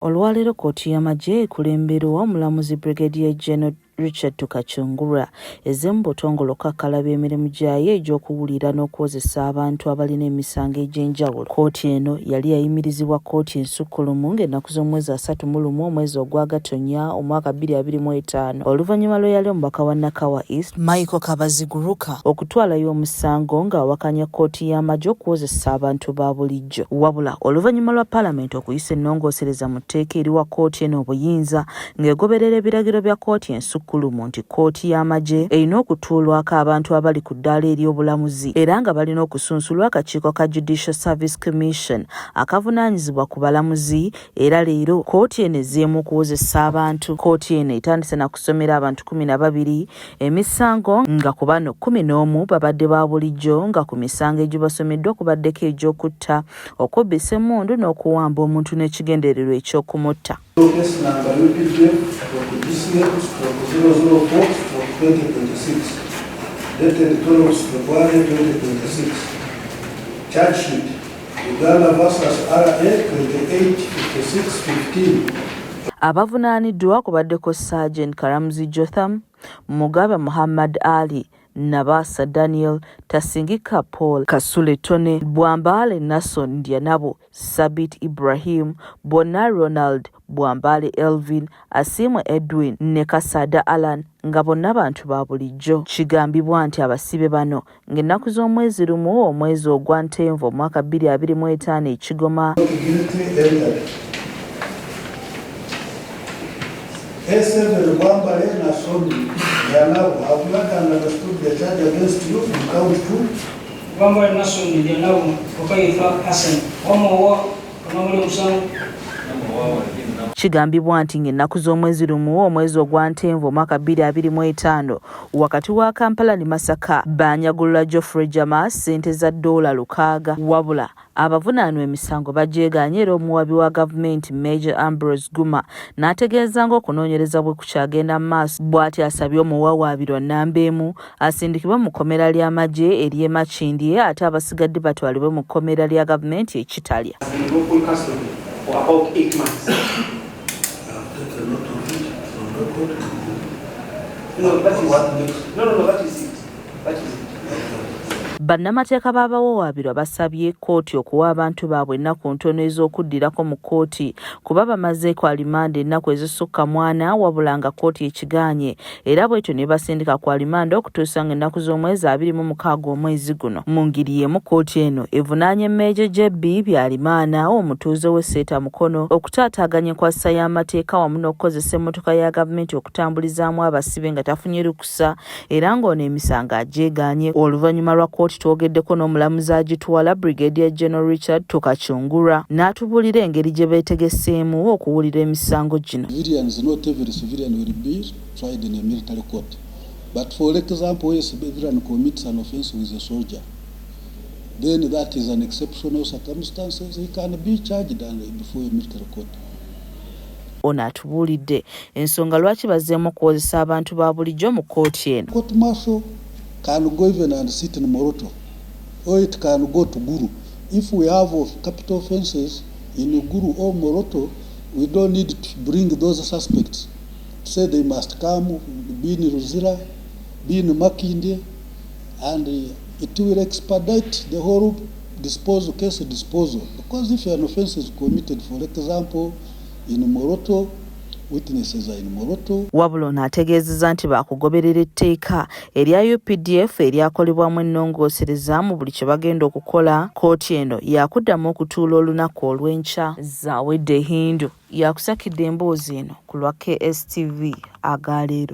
Olwaleero kkooti y'amagye ekulemberwa omulamuzi Brigadier General Richard Tukachungura ezemu butongole okukakkalabya emirimu gyayo egy'okuwulira n'okwozesa abantu abalina emisango egy'enjawulo. Kkooti eno yali yayimirizibwa kkooti ensukkulumu ng'ennaku z'omwezi 31 omwezi ogwa Gatonnya omwaka 2025 oluvannyuma lwe yali omubaka wa Nakawa East Michael Kabaziguruka okutwalayo omusango ng'awakanya kkooti y'amagye okuwozesa abantu ba bulijjo. Wabula oluvannyuma lwa Paalamenti okuyisa ennongoosereza mu tteeka eriwa kkooti eno obuyinza ng'egoberera ebiragiro bya kkooti ensukkulumu nti kkooti y'amagye erina okutuulwako abantu abali ku ddaala ery'obulamuzi era nga balina okusunsulwa akakiiko ka Judicial Service Commission akavunaanyizibwa ku balamuzi. Era leero kkooti eno ezzeemu okuwozesa abantu. Kkooti eno etandise na kusomera abantu 12 emisango nga ku bano 11 babadde ba bulijjo nga ku misango egibasomeddwa kubaddeko egy'okutta, okubbisa emmundu n'okuwamba omuntu n'ekigendererwa eky'okumutta. Dated 12 February 2026. Charge sheet Uganda vs. RA 285615. Abavunaaniddwa kubaddeko Sergeant Karamuzi Jotham, Mugabe Muhammad Ali, Nabasa Daniel, Tasingika Paul, Kasule Tone, Bwambale Nason Ndianabo, Sabit Ibrahim, Bona Ronald, Bwambale Elvin, Asimwe Edwin, Nekasada Alan nga bonna bantu ba bulijjo. Kigambibwa nti abasibe bano ng'ennaku z'omwezi lumu omwezi ogwa Ntenvu omwaka 2025 ekigoma A7 Bwambale Nason Ndianabo have not understood the charge against you from count 2. Bwambale Nason Ndianabo Okaifa Hassan Omowa Onomuli Musango. Kigambibwa nti ng'ennaku z'omwezi lumu omwezi ogwa Ntenvu omwaka 2025 wakati wa Kampala ne Masaka baanyagulula Geoffrey Jama ssente za $600. Wabula abavunaanwa emisango bajeeganye era omuwabi wa gavumenti Major Ambrose Guma n'ategeeza ng'okunoonyereza bwe kukyagenda mu maaso bw'ati asabye omuwawaabirwa nnamba emu asindikibwe mu kkomera ly'amagye ery'e Makindye ate abasigadde batwalibwe mu kkomera lya gavumenti ekitalya. For about 8 months. No, that is it. Bannamateeka b'abawawaabirwa basabye kkooti okuwa abantu baabwe ennaku ntono ez'okuddirako mu kkooti kuba bamazeeko alimanda ennaku ezisukka 4 wabula nga kkooti ekigaanye era bw'etyo ne basindika ku alimanda okutuusa ng'ennaku z'omwezi 26 omwezi guno. Mu ngeri y'emu kkooti eno evunaanye Major JB Byalimaana omutuuze w'e Seeta Mukono okutaataaganya enkwasa y'amateeka wamu n'okukozesa emmotoka ya gavumenti okutambulizaamu abasibe nga tafunye lukusa era ng'ono emisango ajeegaanye. Oluvannyuma lwa kkooti twogeddeko n'omulamuzi agitwala Brigadier General Richard Tukachungura n'atubuulira engeri gye beetegeseemu okuwulira emisango gino. Civilians, not every civilian will be tried in a military court. But for example, if a civilian commits an offense with a soldier, then that is an exceptional circumstances. He can be charged before a military court. Ono atubuulidde ensonga lwaki bazzeemu okuwozesa abantu ba bulijjo mu kkooti eno. Court martial can go even and sit in Moroto, or it can go to Guru. If we have capital offenses in Guru or Moroto, we don't need to bring those suspects. Say they must come, be in Ruzira, be in Makindye, and it will expedite the whole case disposal. Because if an offense is committed, for example, in Moroto, witnesses are in Moroto. Wabula ono ategeezezza nti baakugoberera etteeka erya UPDF eryakolebwamu ennongoosereza mu buli kye bagenda okukola. Kkooti eno yaakuddamu okutuula olunaku olw'enkya. Zaawedde Hindu yakusakidde emboozi eno ku lwa KSTV agaleero.